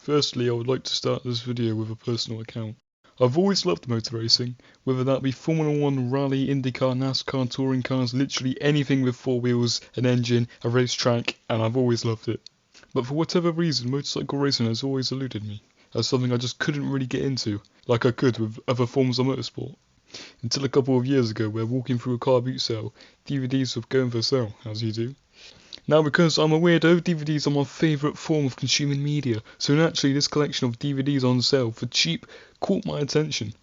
Firstly, I would like to start this video with a personal account. I've always loved motor racing, whether that be Formula 1, Rally, IndyCar, NASCAR, touring cars, literally anything with four wheels, an engine, a racetrack, and I've always loved it. But for whatever reason, motorcycle racing has always eluded me, as something I just couldn't really get into, like I could with other forms of motorsport. Until a couple of years ago, where walking through a car boot sale, DVDs were going for sale, as you do. Now, because I'm a weirdo, DVDs are my favourite form of consuming media, so naturally this collection of DVDs on sale for cheap caught my attention.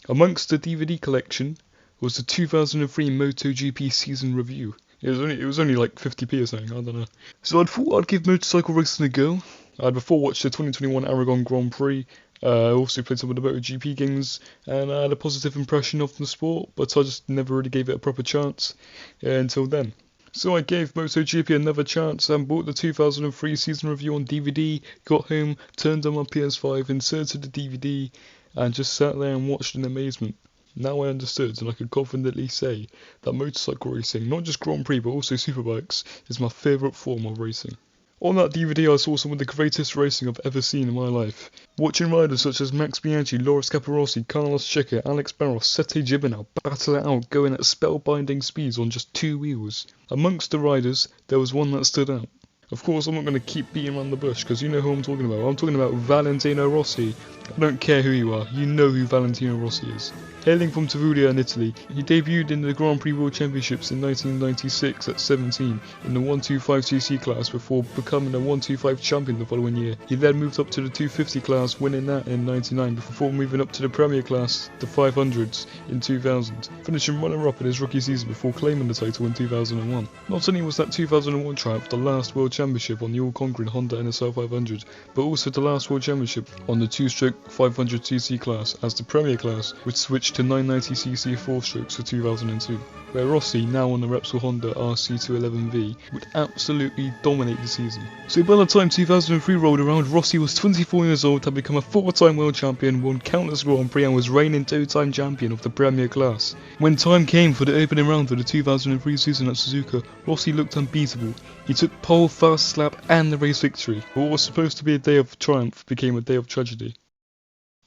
Amongst the DVD collection was the 2003 MotoGP season review. It was only like 50p or something, I don't know. So I thought I'd give motorcycle racing a go. I'd before watched the 2021 Aragon Grand Prix, I also played some of the MotoGP games, and I had a positive impression of the sport, but I just never really gave it a proper chance until then. So I gave MotoGP another chance and bought the 2003 season review on DVD, got home, turned on my PS5, inserted the DVD, and just sat there and watched in amazement. Now I understood, and I could confidently say that motorcycle racing, not just Grand Prix but also superbikes, is my favourite form of racing. On that DVD I saw some of the greatest racing I've ever seen in my life. Watching riders such as Max Biaggi, Loris Capirossi, Carlos Checa, Alex Barros, Sete Gibernau battle it out going at spellbinding speeds on just two wheels. Amongst the riders, there was one that stood out. Of course, I'm not going to keep beating around the bush because you know who I'm talking about. I'm talking about Valentino Rossi. I don't care who you are, you know who Valentino Rossi is. Hailing from Tavullia in Italy, he debuted in the Grand Prix World Championships in 1996 at 17 in the 125cc class before becoming a 125 champion the following year. He then moved up to the 250 class, winning that in 99 before moving up to the Premier class, the 500s, in 2000, finishing runner-up in his rookie season before claiming the title in 2001. Not only was that 2001 triumph the last World Championship on the all-conquering Honda NSR 500, but also the last World Championship on the 2-stroke 500cc class as the Premier class, which switched to 990cc 4-strokes for 2002, where Rossi, now on the Repsol Honda RC211V, would absolutely dominate the season. So by the time 2003 rolled around, Rossi was 24 years old, had become a 4-time world champion, won countless Grand Prix and was reigning 2-time champion of the Premier class. When time came for the opening round of the 2003 season at Suzuka, Rossi looked unbeatable. He took pole, fast lap and the race victory, but what was supposed to be a day of triumph became a day of tragedy.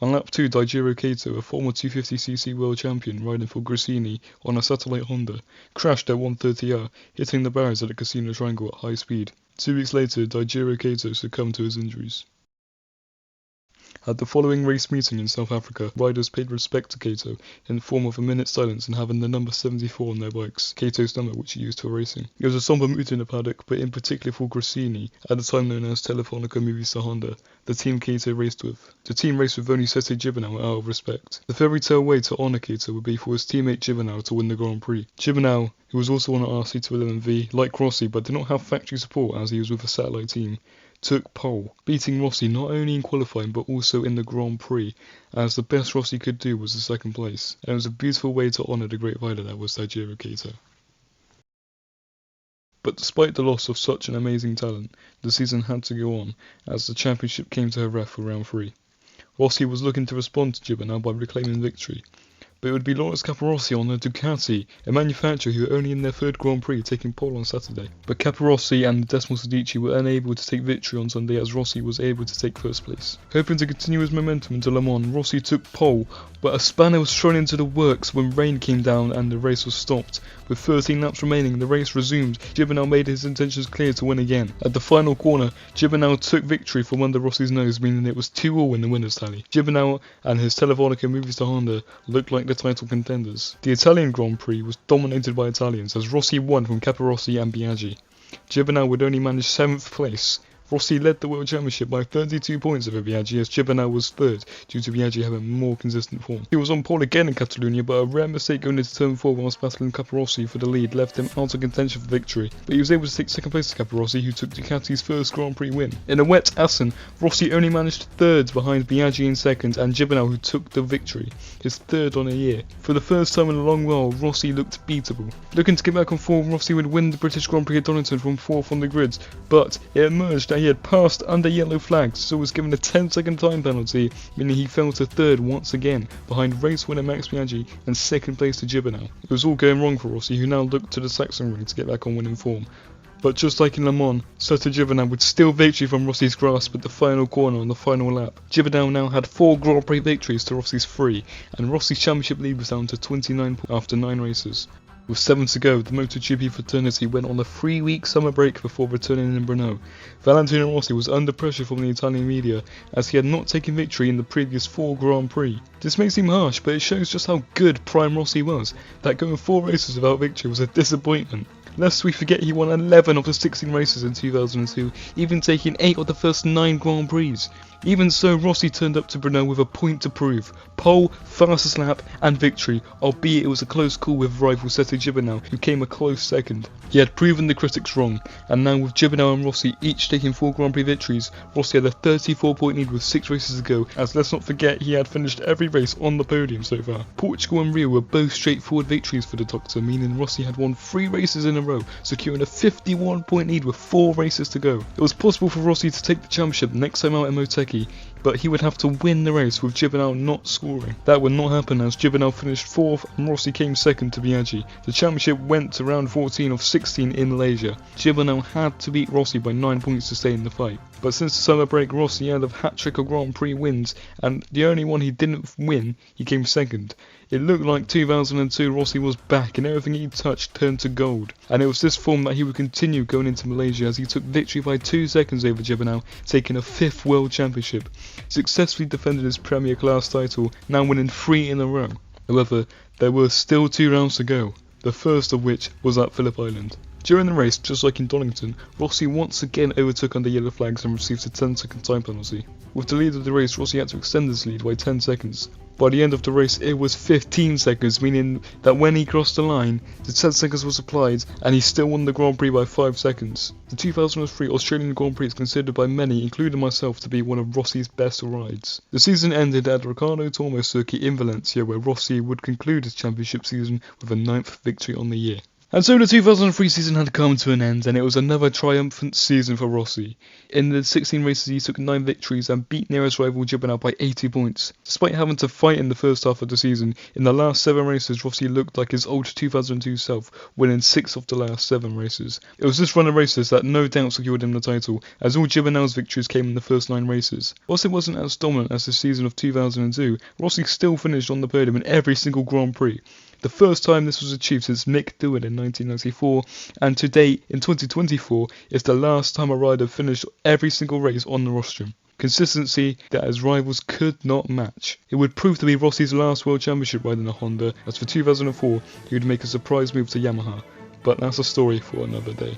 On lap 2, Daijiro Kato, a former 250cc world champion riding for Gresini on a satellite Honda, crashed at 130R, hitting the barriers at the Casino Triangle at high speed. 2 weeks later, Daijiro Kato succumbed to his injuries. At the following race meeting in South Africa, riders paid respect to Kato in the form of a minute's silence and having the number 74 on their bikes, Kato's number which he used for racing. It was a somber mood in the paddock, but in particular for Gresini, at the time known as Telefonica Movistar Honda, the team Kato raced with. The team raced with only Sete Gibernau out of respect. The fairy tale way to honour Kato would be for his teammate Gibernau to win the Grand Prix. Gibernau, who was also on an RC211V, like Rossi but did not have factory support as he was with a satellite team, took pole, beating Rossi not only in qualifying but also in the Grand Prix, as the best Rossi could do was the second place, and it was a beautiful way to honour the great rider that was Daijiro Kato. But despite the loss of such an amazing talent, the season had to go on, as the championship came to a wrap for round 3. Rossi was looking to respond to Gibernau by reclaiming victory, but it would be Loris Capirossi on the Ducati, a manufacturer who were only in their 3rd Grand Prix, taking pole on Saturday. But Capirossi and Decimo Sedici were unable to take victory on Sunday as Rossi was able to take 1st place. Hoping to continue his momentum into Le Mans, Rossi took pole, but a spanner was thrown into the works when rain came down and the race was stopped. With 13 laps remaining, the race resumed. Gibernau made his intentions clear to win again. At the final corner, Gibernau took victory from under Rossi's nose, meaning it was 2-2 in the winners' tally. Gibernau and his Telefonica Movistar Honda looked like the title contenders. The Italian Grand Prix was dominated by Italians as Rossi won from Capirossi and Biaggi. Gibernau would only manage 7th place. Rossi led the World Championship by 32 points over Biaggi as Gibernau was 3rd due to Biaggi having more consistent form. He was on pole again in Catalunya, but a rare mistake going into turn 4 whilst battling Capirossi for the lead left him out of contention for victory, but he was able to take 2nd place to Capirossi, who took Ducati's 1st Grand Prix win. In a wet Assen, Rossi only managed 3rd behind Biaggi in 2nd and Gibernau, who took the victory, his 3rd on a year. For the first time in a long while, Rossi looked beatable. Looking to get back on form, Rossi would win the British Grand Prix at Donington from 4th on the grids, but it emerged that he had passed under yellow flags, so was given a 10-second time penalty, meaning he fell to 3rd once again, behind race winner Max Biaggi and 2nd place to Gibernau. It was all going wrong for Rossi, who now looked to the Saxon ring to get back on winning form. But just like in Le Mans, Sergio Gibernau would steal victory from Rossi's grasp at the final corner on the final lap. Gibernau now had 4 Grand Prix victories to Rossi's 3, and Rossi's championship lead was down to 29 points after 9 races. With 7 to go, the MotoGP fraternity went on a 3-week summer break before returning in Brno. Valentino Rossi was under pressure from the Italian media as he had not taken victory in the previous 4 Grand Prix. This may seem harsh, but it shows just how good Prime Rossi was, that going 4 races without victory was a disappointment. Lest we forget he won 11 of the 16 races in 2002, even taking 8 of the first 9 Grand Prix. Even so, Rossi turned up to Brno with a point to prove. Pole, fastest lap and victory, albeit it was a close call with rival Sergio Gibernau, who came a close second. He had proven the critics wrong, and now with Gibernau and Rossi each taking 4 Grand Prix victories, Rossi had a 34-point lead with 6 races to go, as let's not forget he had finished every race on the podium so far. Portugal and Rio were both straightforward victories for the Doctor, meaning Rossi had won 3 races in a row, securing a 51-point lead with 4 races to go. It was possible for Rossi to take the championship next time out in Motegi, but he would have to win the race with Gibernau not scoring. That would not happen as Gibernau finished 4th and Rossi came 2nd to Biaggi. The championship went to round 14 of 16 in Malaysia. Gibernau had to beat Rossi by 9 points to stay in the fight. But since the summer break, Rossi had a hat-trick of Grand Prix wins, and the only one he didn't win, he came 2nd. It looked like 2002 Rossi was back and everything he touched turned to gold. And it was this form that he would continue going into Malaysia as he took victory by 2 seconds over Gibernau, taking a 5th World Championship. Successfully defended his Premier Class title, now winning 3 in a row. However, there were still 2 rounds to go, the first of which was at Phillip Island. During the race, just like in Donington, Rossi once again overtook under yellow flags and received a 10-second time penalty. With the lead of the race, Rossi had to extend his lead by 10 seconds. By the end of the race, it was 15 seconds, meaning that when he crossed the line, the 10 seconds was applied and he still won the Grand Prix by 5 seconds. The 2003 Australian Grand Prix is considered by many, including myself, to be one of Rossi's best rides. The season ended at Ricardo Tormo circuit in Valencia, where Rossi would conclude his championship season with a 9th victory on the year. And so the 2003 season had come to an end, and it was another triumphant season for Rossi. In the 16 races he took 9 victories and beat nearest rival Gibernau by 80 points. Despite having to fight in the first half of the season, in the last 7 races Rossi looked like his old 2002 self, winning 6 of the last 7 races. It was this run of races that no doubt secured him the title, as all Gibernau's victories came in the first 9 races. Whilst it wasn't as dominant as the season of 2002, Rossi still finished on the podium in every single Grand Prix. The first time this was achieved since Mick Doohan in 1994, and to date, in 2024, is the last time a rider finished every single race on the rostrum. Consistency that his rivals could not match. It would prove to be Rossi's last World Championship ride in a Honda, as for 2004, he would make a surprise move to Yamaha. But that's a story for another day.